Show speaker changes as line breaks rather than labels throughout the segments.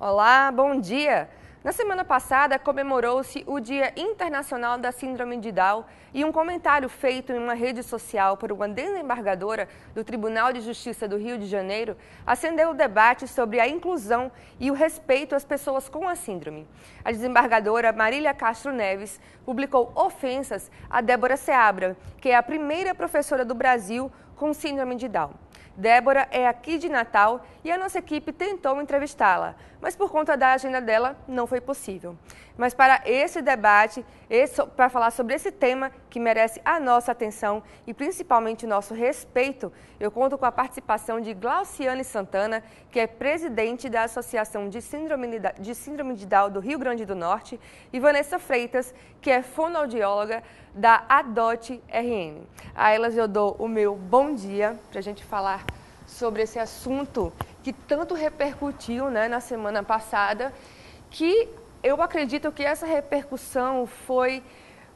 Olá, bom dia! Na semana passada, comemorou-se o Dia Internacional da Síndrome de Down e um comentário feito em uma rede social por uma desembargadora do Tribunal de Justiça do Rio de Janeiro acendeu o debate sobre a inclusão e o respeito às pessoas com a síndrome. A desembargadora Marília Castro Neves publicou ofensas a Débora Seabra, que é a primeira professora do Brasil com síndrome de Down. Débora é aqui de Natal e a nossa equipe tentou entrevistá-la, mas por conta da agenda dela não foi possível. Mas para esse debate, para falar sobre esse tema que merece a nossa atenção e principalmente o nosso respeito, eu conto com a participação de Glauciane Santana, que é presidente da Associação de Síndrome de Down do Rio Grande do Norte, e Vanessa Freitas, que é fonoaudióloga da ADOT RN. A elas eu dou o meu bom dia para a gente falar sobre esse assunto que tanto repercutiu, né, na semana passada, que eu acredito que essa repercussão foi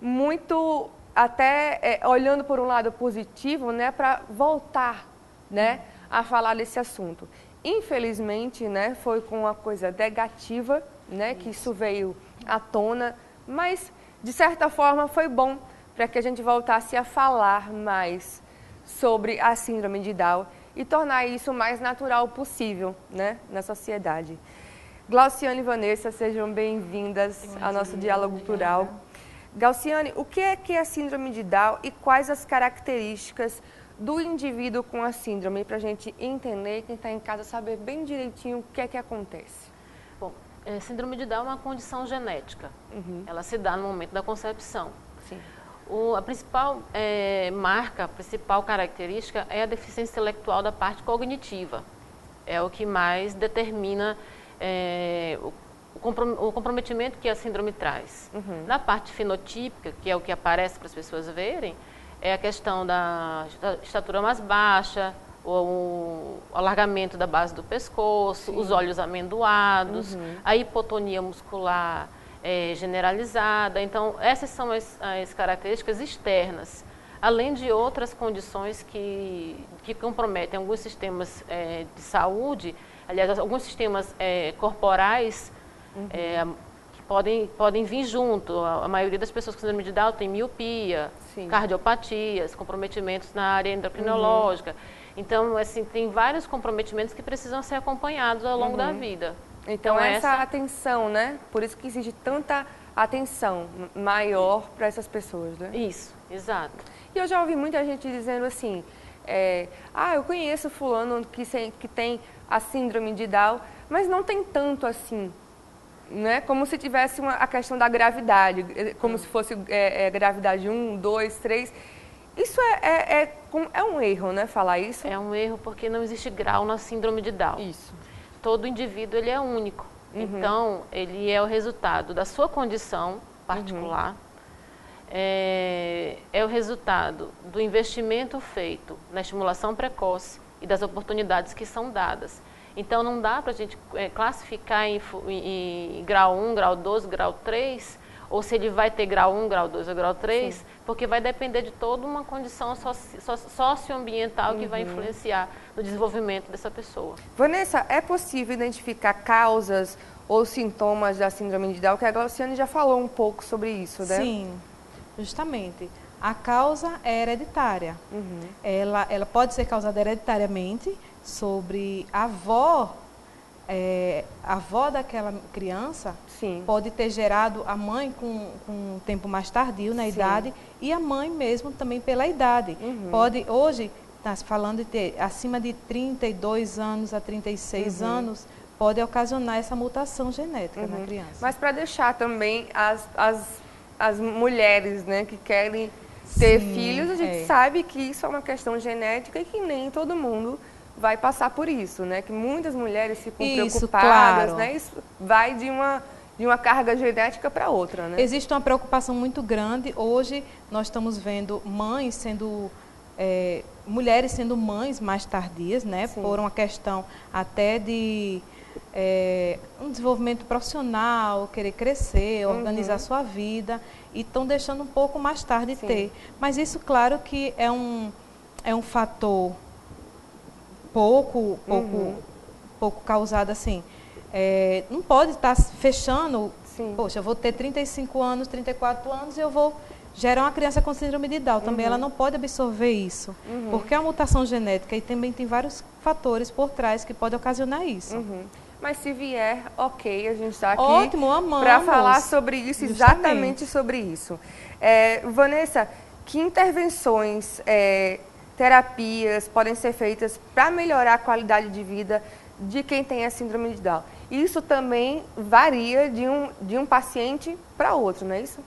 muito, até olhando por um lado positivo, né, para voltar, né, a falar desse assunto. Infelizmente, né, foi com uma coisa negativa, né, que isso veio à tona, mas de certa forma foi bom para que a gente voltasse a falar mais sobre a síndrome de Down e tornar isso o mais natural possível, né, na sociedade. Glauciane e Vanessa, sejam bem-vindas ao nosso Diálogo Plural. Glauciane, o que é a síndrome de Down e quais as características do indivíduo com a síndrome, para a gente entender, quem está em casa saber bem direitinho o que é que acontece?
Bom, síndrome de Down é uma condição genética. Ela se dá no momento da concepção.
Sim.
A principal marca, a principal característica é a deficiência intelectual da parte cognitiva. É o que mais determina o comprometimento que a síndrome traz. Na parte fenotípica, que é o que aparece para as pessoas verem, é a questão da estatura mais baixa, o alargamento da base do pescoço, os olhos amendoados, a hipotonia muscular generalizada. Então, essas são as características externas, além de outras condições que comprometem alguns sistemas de saúde, aliás, alguns sistemas corporais que podem vir junto. A maioria das pessoas com síndrome de Down tem miopia, cardiopatias, comprometimentos na área endocrinológica. Então, assim, tem vários comprometimentos que precisam ser acompanhados ao longo da vida.
Então, essa atenção, né? Por isso que existe tanta atenção maior para essas pessoas, né?
Isso, exato.
E eu já ouvi muita gente dizendo assim, eu conheço fulano que tem a síndrome de Down, mas não tem tanto assim, né? Como se tivesse a questão da gravidade, como se fosse gravidade 1, 2, 3. Isso é um erro, né? Falar isso?
É um erro porque não existe grau na síndrome de Down.
Isso.
Todo indivíduo ele é único. Então, ele é o resultado da sua condição particular, é o resultado do investimento feito na estimulação precoce e das oportunidades que são dadas. Então, não dá para a gente classificar em grau 1, grau 2, grau 3, ou se ele vai ter grau 1, grau 2 ou grau 3, porque vai depender de toda uma condição socioambiental que vai influenciar no desenvolvimento dessa pessoa.
Vanessa, é possível identificar causas ou sintomas da síndrome de Down? Que a Glauciane já falou um pouco sobre isso, né?
Sim, justamente. A causa é hereditária. Ela pode ser causada hereditariamente sobre a avó daquela criança. Pode ter gerado a mãe com um tempo mais tardio na idade e a mãe mesmo também pela idade. Pode, hoje, está falando de ter acima de 32 anos a 36 anos, pode ocasionar essa mutação genética na criança.
Mas para deixar também as mulheres, né, que querem ter filhos, a gente sabe que isso é uma questão genética e que nem todo mundo vai passar por isso, né? Que muitas mulheres ficam preocupadas, né? Isso vai de uma carga genética para outra, né?
Existe uma preocupação muito grande. Hoje nós estamos vendo mães sendo mulheres sendo mães mais tardias, né? Por uma questão até de um desenvolvimento profissional, querer crescer, organizar sua vida, e estão deixando um pouco mais tarde ter. Mas isso, claro, que é um fator pouco causado assim não pode estar fechando.
Sim.
Poxa, eu vou ter 35 anos, 34 anos e eu vou gerar uma criança com síndrome de Down. Também ela não pode absorver isso, porque é uma mutação genética e também tem vários fatores por trás que podem ocasionar isso.
Mas se vier, ok, a gente está aqui
Ótimo, amamos.
para falar sobre isso, exatamente sobre isso. Vanessa, que intervenções, terapias podem ser feitas para melhorar a qualidade de vida de quem tem a síndrome de Down? Isso também varia de um paciente para outro, não é isso?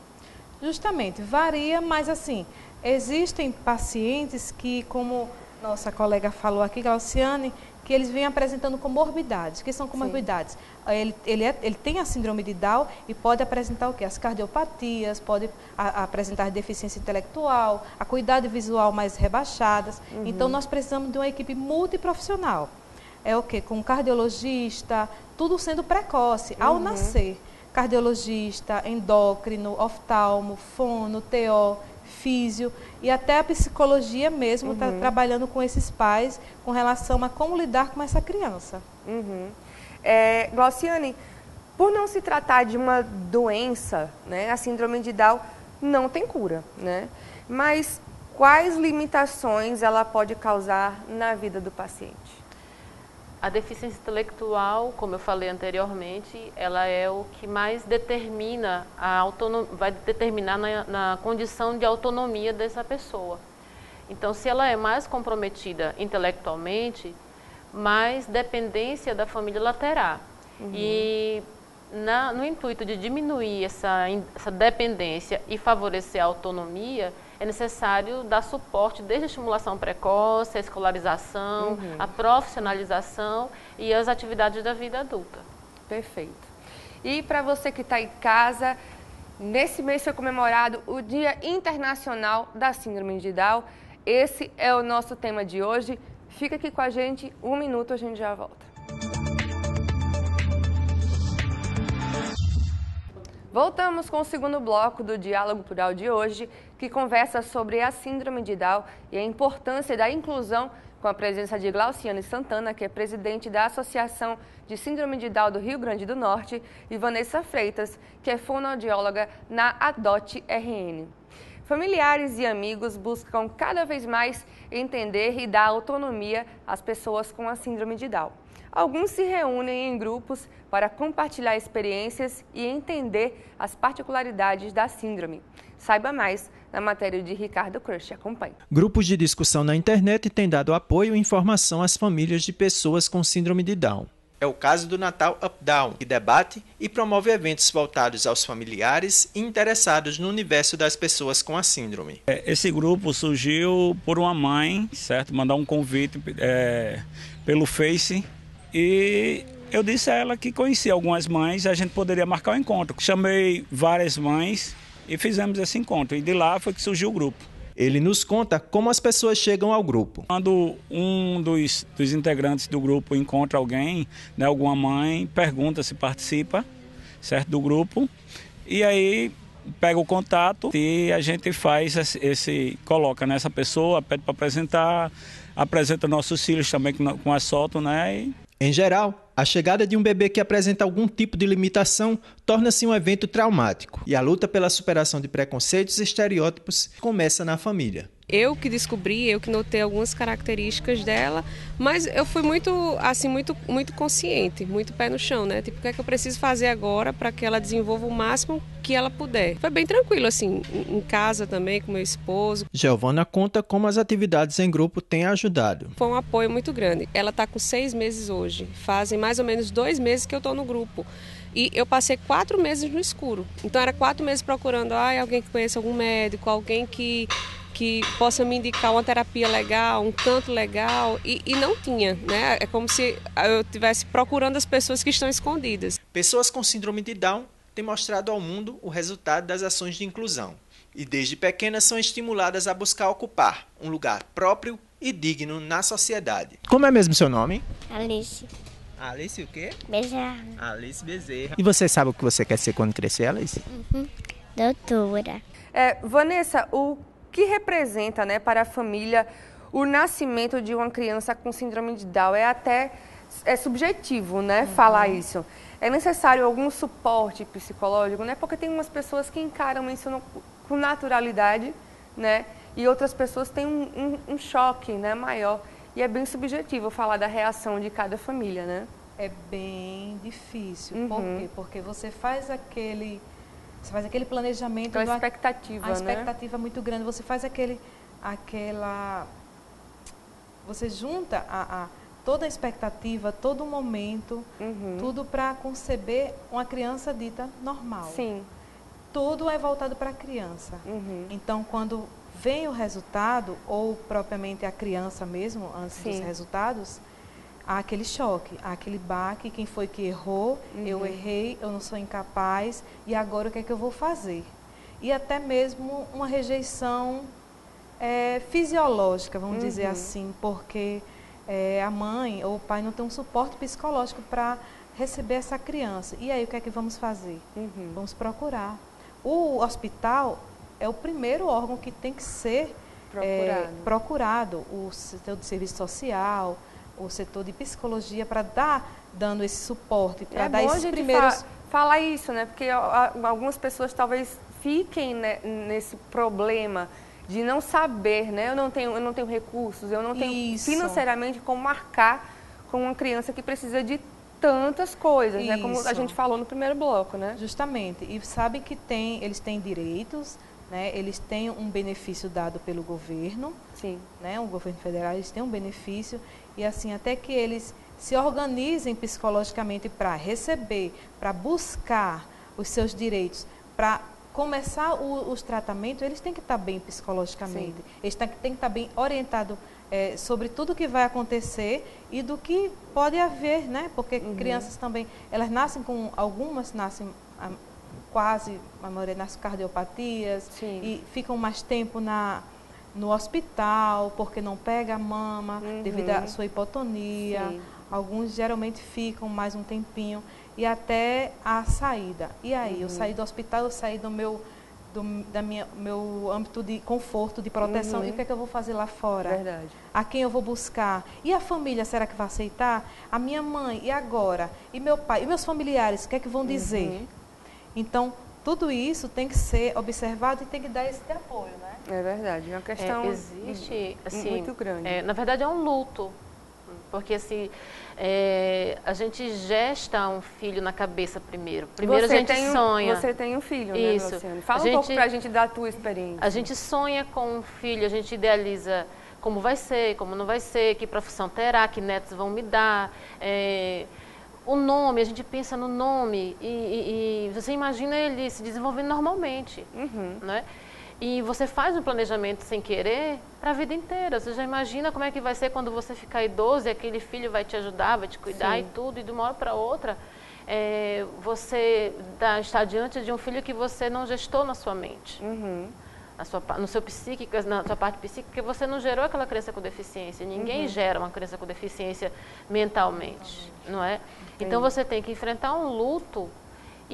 Justamente, varia, mas assim, existem pacientes que, como nossa colega falou aqui, Glauciane, que eles vêm apresentando comorbidades. Que são comorbidades? Ele tem a síndrome de Down e pode apresentar o quê? As cardiopatias, pode apresentar deficiência intelectual, a acuidade visual mais rebaixadas. Então, nós precisamos de uma equipe multiprofissional. É o quê? Com um cardiologista, tudo sendo precoce, ao nascer. Cardiologista, endócrino, oftalmo, fono, TO, físio e até a psicologia mesmo está trabalhando com esses pais com relação a como lidar com essa criança. Glauciane, por não se tratar de uma doença, né, a síndrome de Down não tem cura, né? Mas quais limitações ela pode causar na vida do paciente?
A deficiência intelectual, como eu falei anteriormente, ela é o que mais determina vai determinar na condição de autonomia dessa pessoa. Então, se ela é mais comprometida intelectualmente, mais dependência da família ela terá. E no intuito de diminuir essa dependência e favorecer a autonomia, é necessário dar suporte desde a estimulação precoce, a escolarização, a profissionalização e as atividades da vida adulta.
Perfeito. E para você que está em casa, nesse mês foi comemorado o Dia Internacional da Síndrome de Down. Esse é o nosso tema de hoje. Fica aqui com a gente, 1 minuto, a gente já volta. Voltamos com o segundo bloco do Diálogo Plural de hoje, que conversa sobre a síndrome de Down e a importância da inclusão, com a presença de Glauciane Santana, que é presidente da Associação de Síndrome de Down do Rio Grande do Norte, e Vanessa Freitas, que é fonoaudióloga na ADOT RN. Familiares e amigos buscam cada vez mais entender e dar autonomia às pessoas com a síndrome de Down. Alguns se reúnem em grupos para compartilhar experiências e entender as particularidades da síndrome. Saiba mais na matéria de Ricardo Crush. Acompanhe.
Grupos de discussão na internet têm dado apoio e informação às famílias de pessoas com síndrome de Down. É o caso do Natal Up Down, que debate e promove eventos voltados aos familiares e interessados no universo das pessoas com a síndrome.
Esse grupo surgiu por uma mãe, certo? Mandar um convite pelo Face. E eu disse a ela que conhecia algumas mães e a gente poderia marcar o encontro. Chamei várias mães e fizemos esse encontro. E de lá foi que surgiu o grupo.
Ele nos conta como as pessoas chegam ao grupo.
Quando um dos integrantes do grupo encontra alguém, né, alguma mãe, pergunta se participa, certo, do grupo. E aí pega o contato e a gente faz coloca nessa pessoa, pede para apresentar, apresenta nossos filhos também com a solto, né?
Em geral, a chegada de um bebê que apresenta algum tipo de limitação torna-se um evento traumático e a luta pela superação de preconceitos e estereótipos começa na família.
Eu que descobri, eu que notei algumas características dela, mas eu fui muito consciente, muito pé no chão, né? Tipo, o que é que eu preciso fazer agora para que ela desenvolva o máximo que ela puder. Foi bem tranquilo, assim, em casa também, com meu esposo.
Giovana conta como as atividades em grupo têm ajudado.
Foi um apoio muito grande. Ela está com 6 meses hoje, fazem mais ou menos 2 meses que eu estou no grupo. E eu passei 4 meses no escuro. Então, era 4 meses procurando alguém que conheça algum médico, alguém que possa me indicar uma terapia legal, um canto legal, e não tinha, né? É como se eu estivesse procurando as pessoas que estão escondidas.
Pessoas com síndrome de Down têm mostrado ao mundo o resultado das ações de inclusão e desde pequenas são estimuladas a buscar ocupar um lugar próprio e digno na sociedade. Como é mesmo seu nome?
Alice.
Alice o quê?
Bezerra.
Alice Bezerra. E você sabe o que você quer ser quando crescer, Alice?
Doutora.
Vanessa, o que representa, né, para a família o nascimento de uma criança com síndrome de Down? É até é subjetivo, né, falar isso. É necessário algum suporte psicológico, né? Porque tem umas pessoas que encaram isso com naturalidade, né? E outras pessoas têm um choque, né, maior. E é bem subjetivo falar da reação de cada família, né?
É bem difícil. Por quê? Porque você faz aquele planejamento.
Então, a expectativa, né?
A expectativa é muito grande. Você faz você junta toda a expectativa, todo o momento, tudo para conceber uma criança dita normal.
Sim.
Tudo é voltado para a criança. Então, quando vem o resultado, ou propriamente a criança mesmo, antes dos resultados, há aquele choque, há aquele baque, quem foi que errou, eu errei, eu não sou incapaz, e agora o que é que eu vou fazer? E até mesmo uma rejeição fisiológica, vamos dizer assim, porque a mãe ou o pai não tem um suporte psicológico para receber essa criança. E aí o que é que vamos fazer? Vamos procurar. O hospital é o primeiro órgão que tem que ser procurado. O setor de serviço social, o setor de psicologia, para dando esse suporte, para dar esses primeiros...
falar isso, né? Porque algumas pessoas talvez fiquem, né, nesse problema de não saber, né? Eu não tenho recursos, eu não tenho financeiramente como marcar com uma criança que precisa de tantas coisas, né? Como a gente falou no primeiro bloco, né?
Justamente. E sabe que eles têm direitos, né? Eles têm um benefício dado pelo governo, né? O governo federal, eles têm um benefício, e assim, até que eles se organizem psicologicamente para receber, para buscar os seus direitos, para começar os tratamentos, eles têm que estar bem psicologicamente, eles têm que estar bem orientados sobre tudo o que vai acontecer e do que pode haver, né? Porque crianças também, elas nascem algumas nascem quase, a maioria nasce com cardiopatias e ficam mais tempo no hospital porque não pega a mama devido à sua hipotonia. Alguns geralmente ficam mais um tempinho e até a saída. E aí, eu saí do hospital, eu saí do meu âmbito de conforto, de proteção, e o que é que eu vou fazer lá fora?
Verdade.
A quem eu vou buscar? E a família, será que vai aceitar? A minha mãe, e agora? E meu pai? E meus familiares, o que é que vão dizer? Então, tudo isso tem que ser observado e tem que dar esse apoio, né?
É verdade, é uma questão
existe, assim,
muito grande.
Na verdade, é um luto. Porque assim, a gente gesta um filho na cabeça primeiro. Primeiro a gente sonha.
Você tem um filho,
isso,
né, Luciane? Fala um pouco pra gente da tua experiência.
A gente sonha com um filho, a gente idealiza como vai ser, como não vai ser, que profissão terá, que netos vão me dar. O nome, a gente pensa no nome e você imagina ele se desenvolvendo normalmente, né? E você faz um planejamento sem querer para a vida inteira. Você já imagina como é que vai ser quando você ficar idoso e aquele filho vai te ajudar, vai te cuidar e tudo. E de uma hora para outra, você está diante de um filho que você não gestou na sua mente. No seu psíquico, na sua parte psíquica, porque você não gerou aquela criança com deficiência. Ninguém gera uma criança com deficiência mentalmente, não é? Então você tem que enfrentar um luto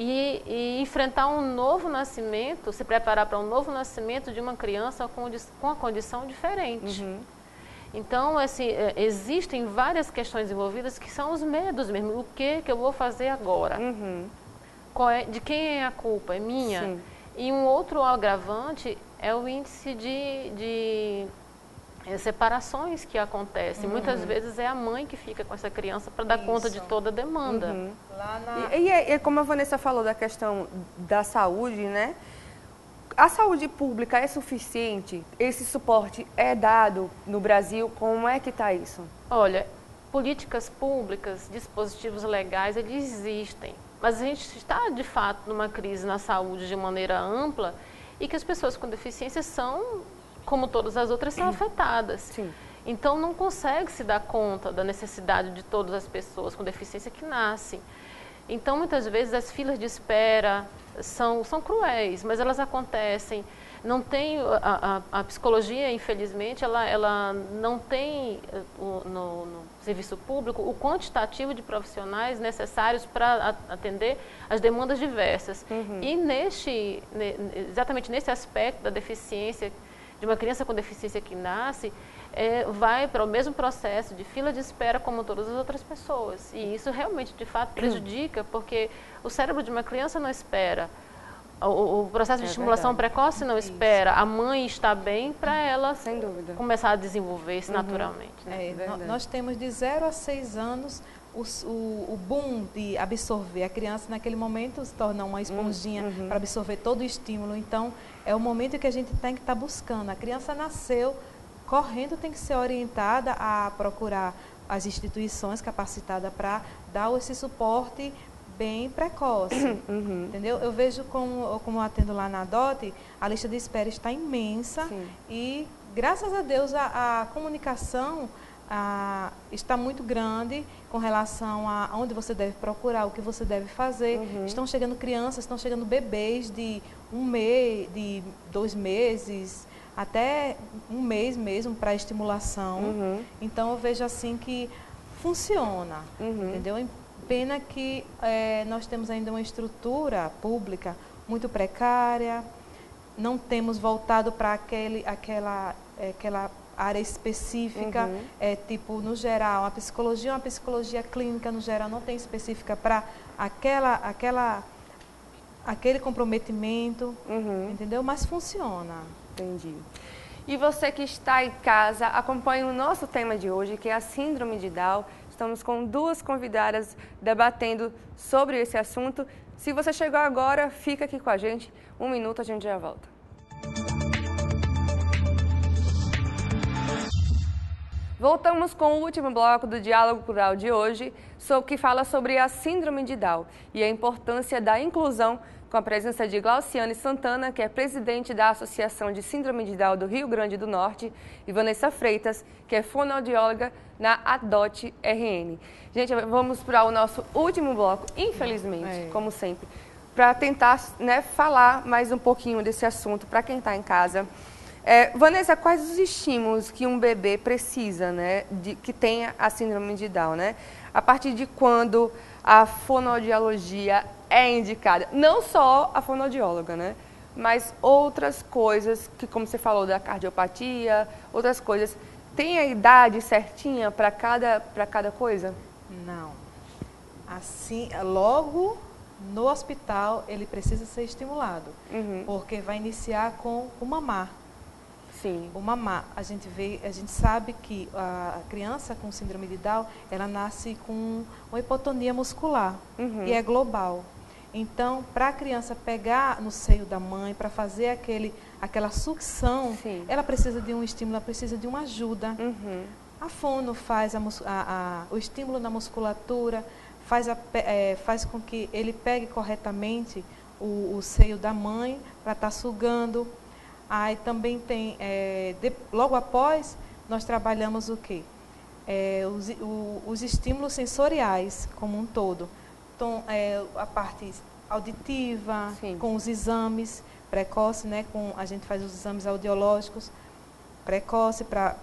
e enfrentar um novo nascimento, se preparar para um novo nascimento de uma criança com uma condição diferente. Então, assim, existem várias questões envolvidas que são os medos mesmo. O que eu vou fazer agora? De quem é a culpa? É minha?
Sim.
E um outro agravante é o índice de separações que acontecem. Muitas vezes é a mãe que fica com essa criança para dar conta de toda a demanda.
E como a Vanessa falou da questão da saúde, né? A saúde pública é suficiente? Esse suporte é dado no Brasil? Como é que está isso?
Olha, políticas públicas, dispositivos legais, eles existem. Mas a gente está, de fato, numa crise na saúde de maneira ampla e que as pessoas com deficiência são, como todas as outras, são afetadas. Então, não consegue se dar conta da necessidade de todas as pessoas com deficiência que nascem. Então, muitas vezes, as filas de espera são cruéis, mas elas acontecem. Não tem, a psicologia, infelizmente, ela não tem no serviço público o quantitativo de profissionais necessários para atender as demandas diversas. E exatamente nesse aspecto da deficiência de uma criança com deficiência que nasce, vai para o mesmo processo de fila de espera como todas as outras pessoas. E isso realmente, de fato, prejudica, porque o cérebro de uma criança não espera. O processo de estimulação precoce não espera a mãe estar bem para ela
sem dúvida
começar a desenvolver isso naturalmente. Né?
Nós temos de 0 a 6 anos o boom de absorver. A criança naquele momento se torna uma esponjinha para absorver todo o estímulo. Então, é o momento que a gente tem que estar buscando. A criança nasceu correndo, tem que ser orientada a procurar as instituições capacitadas para dar esse suporte bem precoce, entendeu? Eu vejo como atendo lá na DOT, a lista de espera está imensa. Sim. E, graças a Deus, a comunicação está muito grande com relação a onde você deve procurar, o que você deve fazer. Estão chegando crianças, estão chegando bebês de 1 mês, de 2 meses, até 1 mês mesmo para estimulação. Então, eu vejo assim que funciona, entendeu? Pena que nós temos ainda uma estrutura pública muito precária, não temos voltado para aquela área específica, tipo, no geral, uma psicologia clínica, no geral, não tem específica para aquele comprometimento, entendeu? Mas funciona.
Entendi. E você que está em casa, acompanhe o nosso tema de hoje, que é a Síndrome de Down. Estamos com 2 convidadas debatendo sobre esse assunto. Se você chegou agora, fica aqui com a gente. 1 minuto, a gente já volta. Voltamos com o último bloco do Diálogo Plural de hoje, que fala sobre a Síndrome de Down e a importância da inclusão, com a presença de Glauciane Santana, que é presidente da Associação de Síndrome de Down do Rio Grande do Norte, e Vanessa Freitas, que é fonoaudióloga na ADOT RN. Gente, vamos para o nosso último bloco, infelizmente, como sempre, para tentar, né, falar mais um pouquinho desse assunto para quem está em casa. Vanessa, quais os estímulos que um bebê precisa, né, que tenha a síndrome de Down, né? A partir de quando a fonoaudiologia é indicada? Não só a fonoaudióloga, né? Mas outras coisas, que como você falou da cardiopatia, outras coisas. Tem a idade certinha para cada coisa?
Não. Assim, logo no hospital ele precisa ser estimulado, porque vai iniciar com o mamar.
Sim.
O mamar, a gente sabe que a criança com síndrome de Down, ela nasce com uma hipotonia muscular e é global. Então, para a criança pegar no seio da mãe, para fazer aquela sucção, sim, ela precisa de um estímulo, ela precisa de uma ajuda. A fono faz o estímulo na musculatura, faz com que ele pegue corretamente o seio da mãe para estar sugando. Aí também tem, logo após, nós trabalhamos o quê? Os estímulos sensoriais como um todo. Então, a parte auditiva, sim, com os exames precoces, né? A gente faz os exames audiológicos precoce para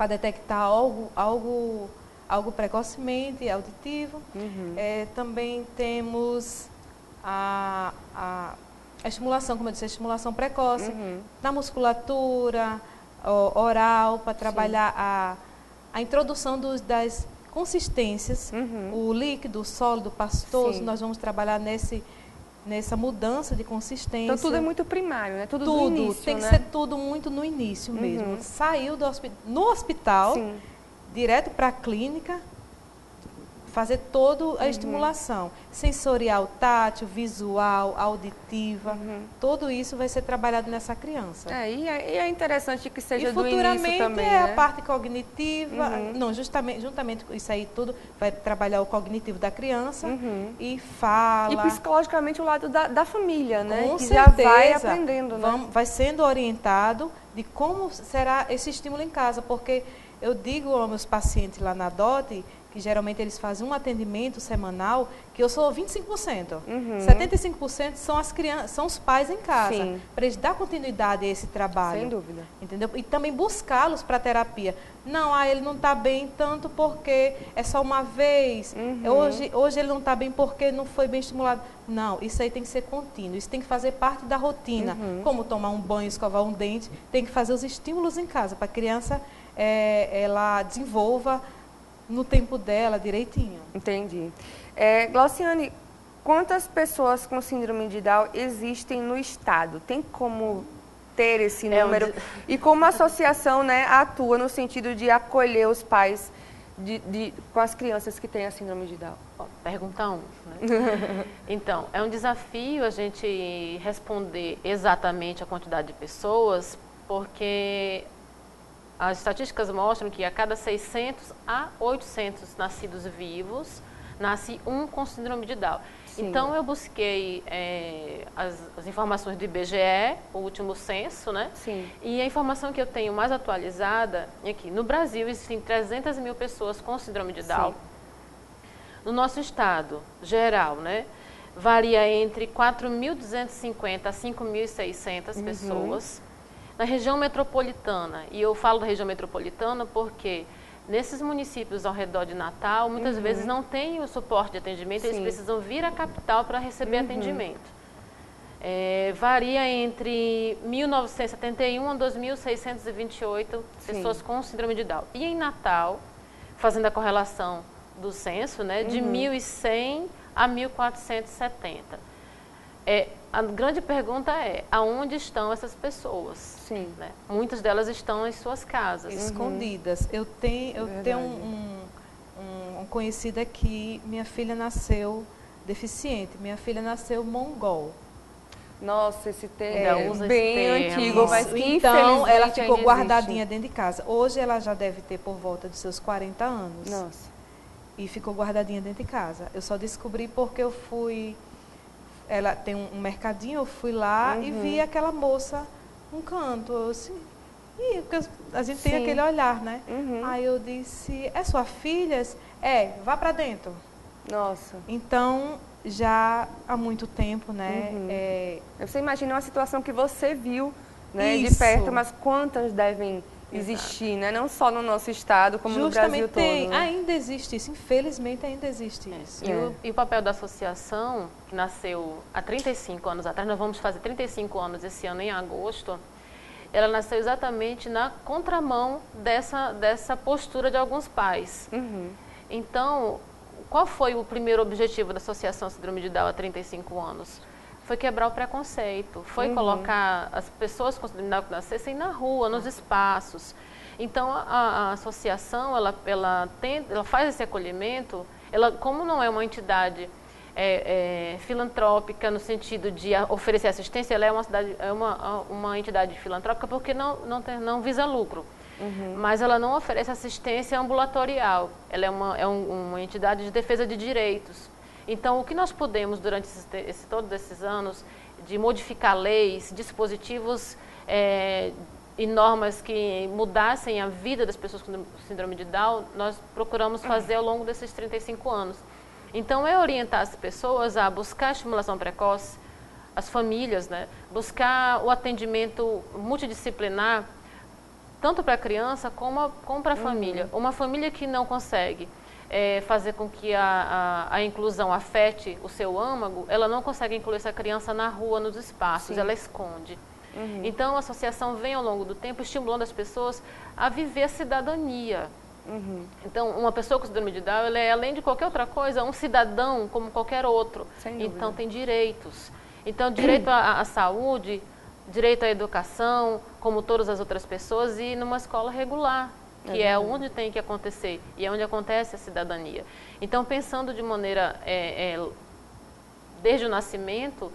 detectar algo precocemente auditivo. Também temos a estimulação, como eu disse, a estimulação precoce na musculatura oral, para trabalhar a introdução das consistências, o líquido, o sólido, o pastoso. Sim. Nós vamos trabalhar nessa mudança de consistência.
Então tudo é muito primário, né? Tudo do início,
tem que ser tudo muito no início mesmo. Saiu no hospital, sim, direto para a clínica, fazer toda a estimulação sensorial, tátil, visual, auditiva, tudo isso vai ser trabalhado nessa criança.
E é interessante que seja do início também,
futuramente
né?
A parte cognitiva, não, juntamente com isso aí tudo, vai trabalhar o cognitivo da criança e fala.
E psicologicamente o lado da família, né?
Com
que
certeza,
já vai aprendendo, né?
Vai sendo orientado de como será esse estímulo em casa, porque eu digo aos meus pacientes lá na DOT que geralmente eles fazem um atendimento semanal, que eu sou 25%. 75% são as crianças, são os pais em casa, para eles dar continuidade a esse trabalho.
Sem dúvida.
Entendeu? E também buscá-los para a terapia. Não, ele não está bem tanto porque é só uma vez. Hoje ele não está bem porque não foi bem estimulado. Não, isso aí tem que ser contínuo. Isso tem que fazer parte da rotina. Como tomar um banho, escovar um dente. Tem que fazer os estímulos em casa para a criança ela desenvolva no tempo dela direitinho.
Entendi. Glauciane, quantas pessoas com síndrome de Down existem no estado? Tem como ter esse número? E como a associação, né, atua no sentido de acolher os pais com as crianças que têm a síndrome de Down?
Pergunta 1. Né? Então, é um desafio a gente responder exatamente a quantidade de pessoas, porque as estatísticas mostram que a cada 600 a 800 nascidos vivos, nasce um com síndrome de Down. Sim. Então, eu busquei as informações do IBGE, o último censo, né? Sim. E a informação que eu tenho mais atualizada é que no Brasil existem 300 mil pessoas com síndrome de Down. Sim. No nosso estado geral, né? Varia entre 4.250 a 5.600 pessoas. Na região metropolitana, e eu falo da região metropolitana porque nesses municípios ao redor de Natal, muitas vezes não tem o suporte de atendimento, eles precisam vir à capital para receber atendimento. Varia entre 1.971 a 2.628 pessoas com síndrome de Down. E em Natal, fazendo a correlação do censo, né, de 1.100 a 1.470. A grande pergunta é, aonde estão essas pessoas? Sim. Né? Muitas delas estão em suas casas.
Escondidas. Eu tenho um conhecido aqui, minha filha nasceu deficiente, minha filha nasceu mongol.
Nossa, esse termo é bem antigo, mas que
então ela ficou guardadinha dentro de casa. Hoje ela já deve ter por volta de seus 40 anos. Nossa. E ficou guardadinha dentro de casa. Eu só descobri porque eu fui... Ela tem um mercadinho, eu fui lá e vi aquela moça num canto. Eu assim, porque a gente tem aquele olhar, né? Aí eu disse, é sua filha? Vá para dentro. Nossa. Então, já há muito tempo, né?
Você imagina uma situação que você viu, né, de perto, mas quantas devem existir, né? Não só no nosso estado, como
justamente
no Brasil todo.
Né? Ainda existe isso, infelizmente ainda existe isso.
E o papel da associação, que nasceu há 35 anos atrás, nós vamos fazer 35 anos esse ano em agosto, ela nasceu exatamente na contramão dessa postura de alguns pais. Então, qual foi o primeiro objetivo da Associação Síndrome de Down há 35 anos? Foi quebrar o preconceito, foi colocar as pessoas com síndrome de Down que nascessem na rua, nos espaços. Então, a associação, ela faz esse acolhimento, ela, como não é uma entidade filantrópica no sentido de oferecer assistência, ela é uma entidade filantrópica porque não visa lucro. Mas ela não oferece assistência ambulatorial, ela é uma entidade de defesa de direitos. Então, o que nós podemos, durante todos esses anos, de modificar leis, dispositivos e normas que mudassem a vida das pessoas com síndrome de Down, nós procuramos fazer ao longo desses 35 anos. Então, orientar as pessoas a buscar a estimulação precoce, as famílias, né, buscar o atendimento multidisciplinar, tanto para a criança como para a família. Uma família que não consegue fazer com que a inclusão afete o seu âmago, ela não consegue incluir essa criança na rua, nos espaços, ela esconde. Então, a associação vem ao longo do tempo estimulando as pessoas a viver a cidadania. Então, uma pessoa com síndrome de Down, ela é, além de qualquer outra coisa, um cidadão como qualquer outro. Então, tem direitos. Então, direito à saúde, direito à educação, como todas as outras pessoas, e numa escola regular, que é onde tem que acontecer, e é onde acontece a cidadania. Então, pensando de maneira, desde o nascimento,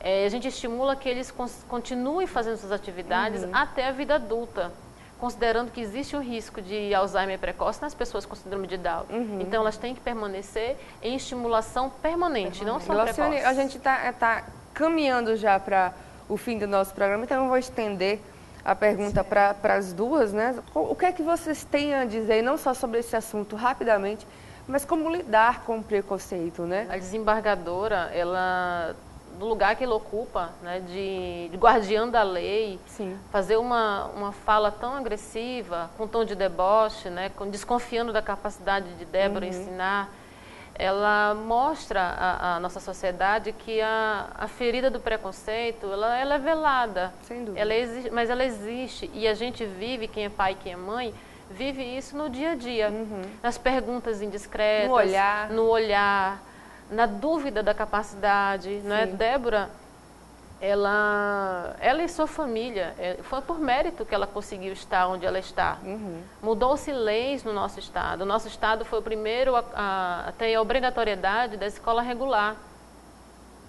a gente estimula que eles continuem fazendo suas atividades até a vida adulta, considerando que existe um risco de Alzheimer precoce nas pessoas com síndrome de Down. Então, elas têm que permanecer em estimulação permanente, não só precoce.
A gente está caminhando já para o fim do nosso programa, então eu vou estender a pergunta para as duas, né? O que é que vocês têm a dizer, não só sobre esse assunto rapidamente, Mas como lidar com o preconceito, né?
A desembargadora, ela, no lugar que ela ocupa, né, de guardiã da lei,
Sim.
fazer uma fala tão agressiva, com tom de deboche, né, desconfiando da capacidade de Débora ensinar, ela mostra à nossa sociedade que a ferida do preconceito, ela é velada.
Sem dúvida.
Ela existe, mas ela existe. E a gente vive, quem é pai, quem é mãe, vive isso no dia a dia. Nas perguntas indiscretas, no olhar, na dúvida da capacidade. Não é? Débora, ela e sua família, foi por mérito que ela conseguiu estar onde ela está. Mudou-se leis no nosso estado. O nosso estado foi o primeiro a ter a obrigatoriedade da escola regular.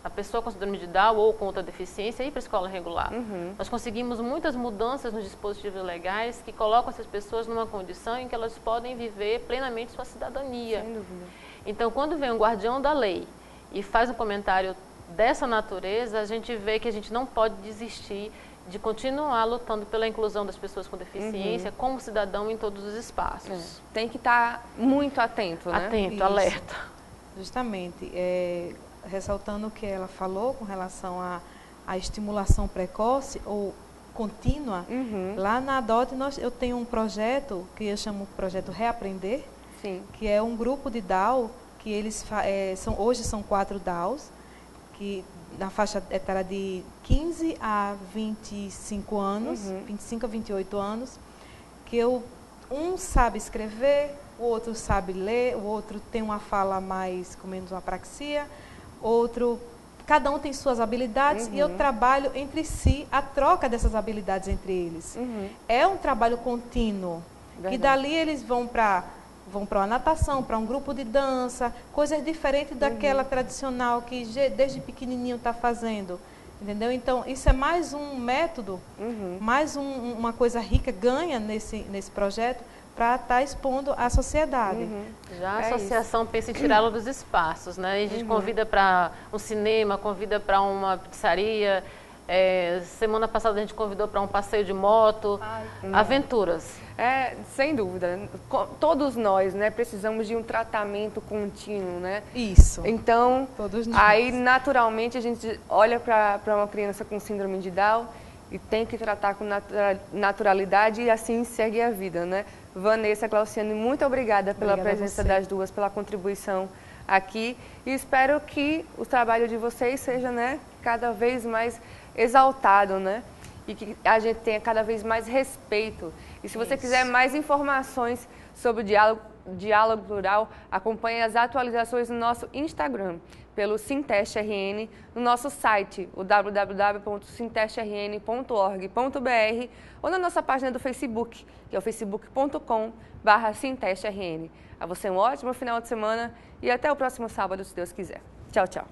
A pessoa com síndrome de Down ou com outra deficiência ir para a escola regular. Nós conseguimos muitas mudanças nos dispositivos legais que colocam essas pessoas numa condição em que elas podem viver plenamente sua cidadania.
Sem dúvida.
Então, quando vem um guardião da lei e faz um comentário dessa natureza, a gente vê que a gente não pode desistir de continuar lutando pela inclusão das pessoas com deficiência como cidadão em todos os espaços.
Tem que estar muito atento, né?
Atento,
Isso.
alerta.
Justamente. Ressaltando o que ela falou com relação à estimulação precoce ou contínua, lá na ADOT eu tenho um projeto que eu chamo de Projeto Reaprender,
Sim.
que é um grupo de DAO, que eles hoje são 4 DAOs, que na faixa etária de 15 a 25 anos, 25 a 28 anos, que um sabe escrever, o outro sabe ler, o outro tem uma fala mais, com menos uma apraxia, cada um tem suas habilidades e eu trabalho entre si a troca dessas habilidades entre eles. É um trabalho contínuo.
Verdade.
E dali eles vão para uma natação, para um grupo de dança, coisas diferentes daquela tradicional que desde pequenininho está fazendo. Entendeu? Então, isso é mais um método, mais uma coisa rica, ganha nesse projeto, para estar expondo à sociedade.
Já a associação pensa em tirá-lo dos espaços, né? E a gente convida para um cinema, convida para uma pizzaria. Semana passada a gente convidou para um passeio de moto, aventuras.
Sem dúvida. Todos nós, né, precisamos de um tratamento contínuo, né?
Isso.
Então,
Todos nós.
aí naturalmente a gente olha para uma criança com síndrome de Down e tem que tratar com naturalidade e assim segue a vida, né? Vanessa, Glauciane, muito obrigada pela presença das duas, pela contribuição aqui e espero que o trabalho de vocês seja, né, cada vez mais exaltado, né? E que a gente tenha cada vez mais respeito. E se você quiser mais informações sobre o diálogo plural, acompanhe as atualizações no nosso Instagram, pelo SintesteRN, no nosso site, o www.sintesterrn.org.br ou na nossa página do Facebook, que é o facebook.com/SintesteRN. A você um ótimo final de semana e até o próximo sábado, se Deus quiser. Tchau, tchau.